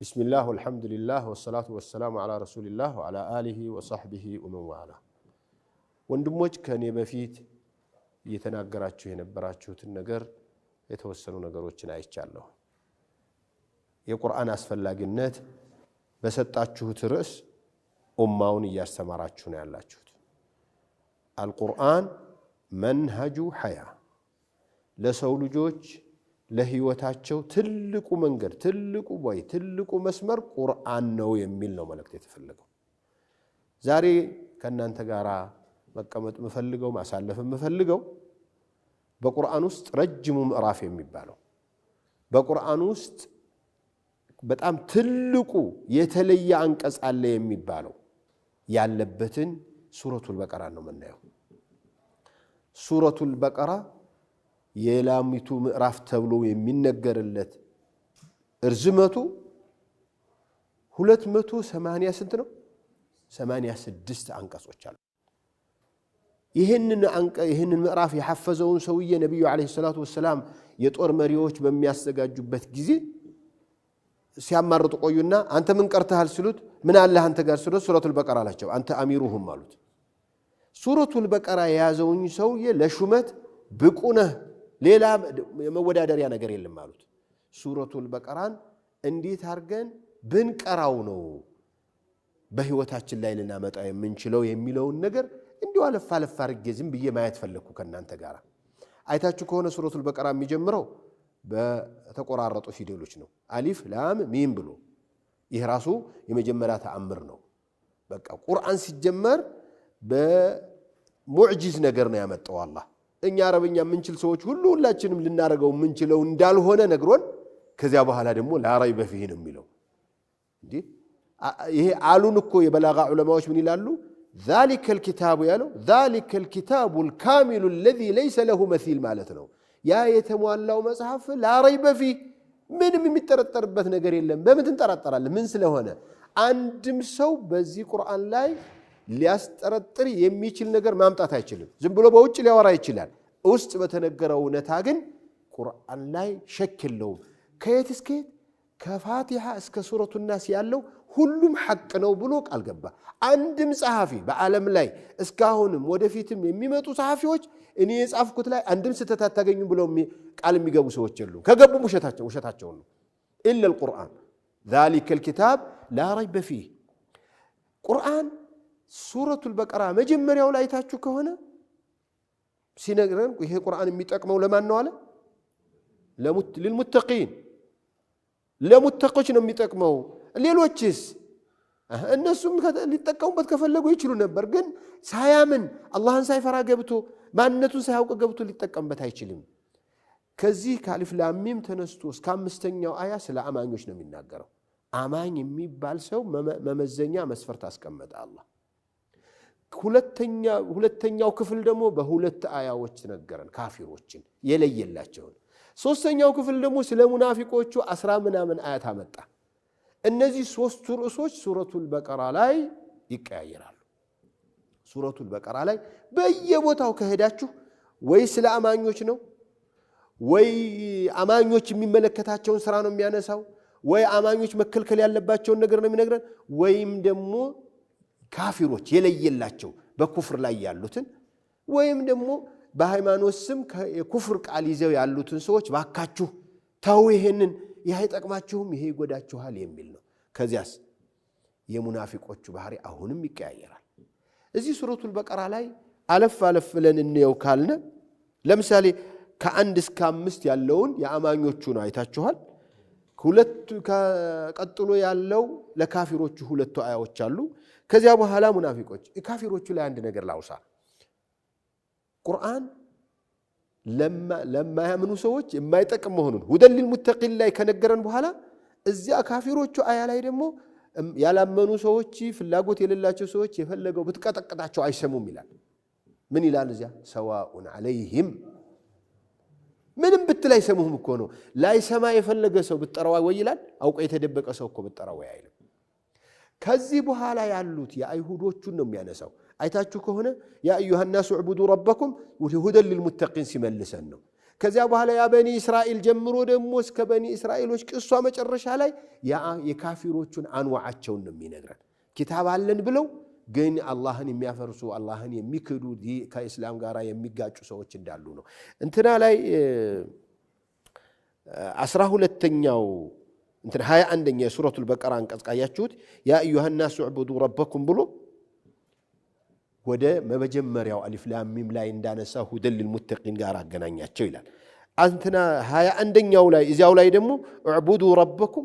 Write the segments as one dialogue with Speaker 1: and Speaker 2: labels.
Speaker 1: بسم الله والحمد لله والصلاة والسلام على رسول الله وعلى آله وصحبه ومن والاه ወንድሞች ከኔ በፊት እየተናገራችሁ የነበራችሁትን ነገር የተወሰኑ ነገሮችን አይቻለሁ የቁርአን አስፈላጊነት በሰጣችሁት ርዕስ ኡማውን እያስተማራችሁ ነው ያላችሁት አልቁርአን መንሃጁ ሐያ ለሰው ልጆች ለህይወታቸው ትልቁ መንገድ ትልቁ ወይ ትልቁ መስመር ቁርአን ነው የሚል ነው መልእክት የተፈለገው ዛሬ ከናንተ ጋራ መቀመጥ መፈልገው ማሳለፍ መፈልገው በቁርአን ውስጥ ረጅሙ ምዕራፍ የሚባለው በቁርአን ውስጥ በጣም ትልቁ የተለየ አንቀጽ አለ የሚባለው ያለበትን ሱረቱል በቀራ ነው የምናየው ሱረቱል በቀራ የላሚቱ ምዕራፍ ተብሎ የሚነገርለት እርዝመቱ 280 ስንት ነው 86 አንቀጾች አሉ ይሄንን ምዕራፍ የሐፈዘውን ሰውዬ ነብዩ አለይሂ ሰላቱ ወሰለም የጦር መሪዎች በሚያስተጋጁበት ጊዜ ሲያማርጡ ቆዩና አንተ ምን ቀርተሃል ሲሉት ምን አለ አንተ ጋር ሲሉት ሱረቱል በቀራ አላቸው አንተ አሚሩሁም አሉት ሱረቱል በቀራ የያዘውን ሰውዬ ለሹመት ብቁ ነህ ሌላ የመወዳደሪያ ነገር የለም አሉት ሱረቱል በቀራን እንዴት አርገን ብንቀራው ነው በህይወታችን ላይ ልናመጣ የምንችለው የሚለውን ነገር እንዲው አለፍ አርጌ ዝም ብዬ ማየት ፈለኩ ከናንተ ጋር አይታችሁ ከሆነ ሱረቱል በቀራ የሚጀምረው በተቆራረጡ ፊደሎች ነው አሊፍ ላም ሚም ብሎ ይሄ ራሱ የመጀመሪያ ተአምር ነው በቃ ቁርአን ሲጀመር በሙዕጂዝ ነገር ነው ያመጣው አላህ እኛ አረብኛ ምንችል ሰዎች ሁላችንም ልናረጋው ምንችለው እንዳልሆነ ነግሮን ከዚያ በኋላ ደግሞ ላራይበ ፊህ ነው የሚለው እንዴ ይሄ አሉን እኮ የበላጋ ዑለማዎች ምን ይላሉ ذلك الكتاب ያለው ذلك الكتاب الكامل الذي ليس له مثيل ማለት ነው ያ የተሟላው መጽሐፍ ላራይበ ፊህ ምንም የሚተረተርበት ነገር የለም በምን ተንጠራጠራለህ ምን ስለሆነ አንድም ሰው በዚህ ቁርአን ላይ ሊያስጠረጥር የሚችል ነገር ማምጣት አይችልም ዝም ብሎ በውጭ ሊያወራ ይችላል ውስጥ በተነገረው ነታ ግን ቁርአን ላይ ሸክ የለውም ከየት እስከ ከፋቲሃ እስከ ሱረቱ ናስ ያለው ሁሉም ሐቅ ነው ብሎ ቃል ገባ አንድም ጸሐፊ በዓለም ላይ እስካሁንም ወደፊትም የሚመጡ ጸሐፊዎች እኔ የጻፍኩት ላይ አንድም ስተት አታገኙም ብለው ቃል የሚገቡ ሰዎች የሉም ከገቡም ውሸታቸው ነው ኢላ القرآن ذلك الكتاب لا ريب فيه ቁርአን ሱረቱል በቀራ መጀመሪያው ላይ ታችሁ ከሆነ ሲነግረን ይሄ ቁርአን የሚጠቅመው ለማን ነው አለ ለልሙተቂን ለሙተቆች ነው የሚጠቅመው ሌሎችስ እነሱም ሊጠቀሙበት ከፈለጉ ይችሉ ነበር ግን ሳያምን አላህን ሳይፈራ ገብቶ ማንነቱን ሳያውቅ ገብቶ ሊጠቀምበት አይችልም ከዚህ ከአሊፍ ላም ሚም ተነስቶ እስከ አምስተኛው አያ ስለ አማኞች ነው የሚናገረው አማኝ የሚባል ሰው መመዘኛ መስፈርት አስቀመጠ አላህ ሁለተኛው ክፍል ደግሞ በሁለት አያዎች ነገረን ካፊሮችን የለየላቸው ሶስተኛው ክፍል ደግሞ ስለ ሙናፊቆቹ 10 ምናምን አያት አመጣ እነዚህ ሶስቱ ርዕሶች ሱረቱል በቀራ ላይ ይቀያየራሉ ሱረቱል በቀራ ላይ በየቦታው ከሄዳችሁ ወይ ስለ አማኞች ነው ወይ አማኞች የሚመለከታቸውን ስራ ነው የሚያነሳው ወይ አማኞች መከልከል ያለባቸውን ነገር ነው የሚነግረን ወይም ደግሞ ካፊሮች የለየላቸው በኩፍር ላይ ያሉትን ወይም ደግሞ በሃይማኖት ስም የኩፍር ቃል ይዘው ያሉትን ሰዎች ባካችሁ ታው ይሄንን ይጠቅማችሁም ይሄ ይጎዳችኋል የሚል ነው ከዚያስ የሙናፊቆቹ ባህሪ አሁንም ይቀያየራል እዚህ ሱረቱል በቀራ ላይ አለፍ ብለን እንየው ካልነ ለምሳሌ ከ1 እስከ 5 ያለውን የአማኞቹ ነው አይታችኋል ሁለቱ ቀጥሎ ያለው ለካፊሮቹ ሁለቱ አያዎች አሉ ከዚያ በኋላ ሙናፊቆች ካፊሮቹ ላይ አንድ ነገር ላውሳ ቁርአን ለማ ያምኑ ሰዎች የማይጠቅም መሆኑን ሁደል ለልሙተቂን ላይ ከነገረን በኋላ እዚያ ካፊሮቹ አያ ላይ ደግሞ ያላመኑ ሰዎች ፍላጎት የሌላቸው ሰዎች የፈለገው ብትቀጠቅጣቸው አይሰሙም ይላል ምን ይላል እዚያ ሰዋኡን አለይሂም ምንም ብትላይ ሰሙህም እኮ ነው ላይ ሰማ የፈለገ ሰው ብትጠራው ወይ ይላል አውቆ የተደበቀ ሰው እኮ ብትጠራው ወይ አይልም ከዚህ በኋላ ያሉት የአይሁዶቹን ነው የሚያነሳው አይታችሁ ከሆነ ያ አዩሃ الناس اعبدوا ربكم وهدى للمتقين ሲመልሰን ነው ከዚያ በኋላ ያ በኒ እስራኤል ጀምሮ ደግሞ እስከ በኒ እስራኤሎች ቅሷ መጨረሻ ላይ ያ የካፊሮቹን አንዋዓቸውን ነው የሚነግረን። ኪታብ አለን ብለው ግን አላህን የሚያፈርሱ አላህን የሚክዱ ከእስላም ጋር የሚጋጩ ሰዎች እንዳሉ ነው። እንትና ላይ 12ኛው እንትና 21ኛ የሱረቱል በቀራ አንቀጽ ካያችሁት ያ አዩሃ الناس اعبدوا ربكم ብሎ ወደ መጀመሪያው አሊፍ ላም ሚም ላይ እንዳነሳ ሁደል للمتقين ጋር አገናኛቸው ይላል። እንትና 21ኛው ላይ እዚያው ላይ ደግሞ اعبدوا ربكم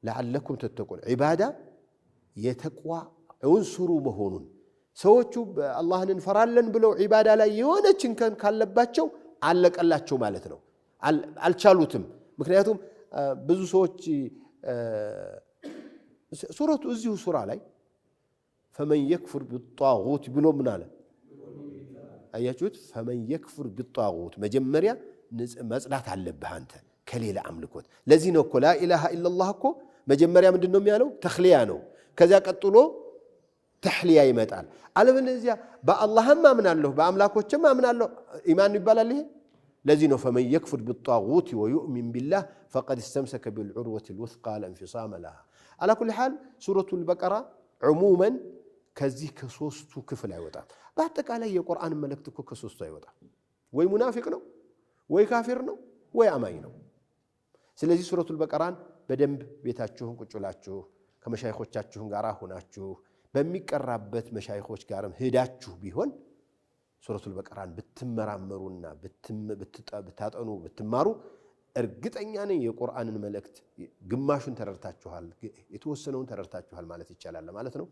Speaker 1: لعلكم تتقون ዒባዳ የተቋ እንስሩ መሆኑን ሰዎቹ አላህን እንፈራለን ብለው ዒባዳ ላይ የሆነችን ካለባቸው አለቀላቸው ማለት ነው። አልቻሉትም። ምክንያቱም ብዙ ሰዎች ሱረቱ እዚሁ ሱራ ላይ فمن يكفر بالطاغوت ብሎ ምን አለ አያችሁት? فمن يكفر بالطاغوت መጀመሪያ መጽዳት አለብህ አንተ ከሌላ አምልኮት። ለዚህ ነው እኮ ላ ኢላሃ ኢላላህ እኮ መጀመሪያ ምንድነው የሚያለው? ተኽሊያ ነው። ከዚያ ቀጥሎ ተሕሊያ ይመጣል። አለበለዚያ በአላህም አምናለሁ በአምላኮችም አምናለሁ ኢማን ይባላል ይሄ? ለዚህ ነው فمن يكفر بالطاغوت ويؤمن بالله فقد استمسك بالعروة الوثقى لا انفصام لها. على كل حال سورة البقرة عموما ከዚህ ከሶስቱ ክፍል አይወጣም። በአጠቃላይ የቁርአን መልእክት እኮ ከሶስቱ አይወጣም። ወይ ሙናፊቅ ነው ወይ ካፊር ነው ወይ አማኝ ነው። ስለዚህ ሱረቱል በቀራን በደንብ ቤታችሁን ቁጭ ብላችሁ ከመሻይኾቻችሁን ጋር ሆናችሁ በሚቀራበት መሻይኾች ጋርም ሄዳችሁ ቢሆን ሱረቱል በቀራን ብትመራመሩና ብታጠኑ ብትማሩ እርግጠኛ ነኝ የቁርአንን መልእክት ግማሹን ተረድታችኋል፣ የተወሰነውን ተረድታችኋል ማለት ይቻላል ማለት ነው።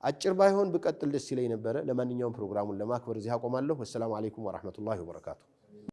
Speaker 1: አጭር ባይሆን ብቀጥል ደስ ይለኝ ነበር። ለማንኛውም ፕሮግራሙን ለማክበር እዚህ አቆማለሁ። ወሰላሙ አለይኩም ወራህመቱላሂ ወበረካቱ።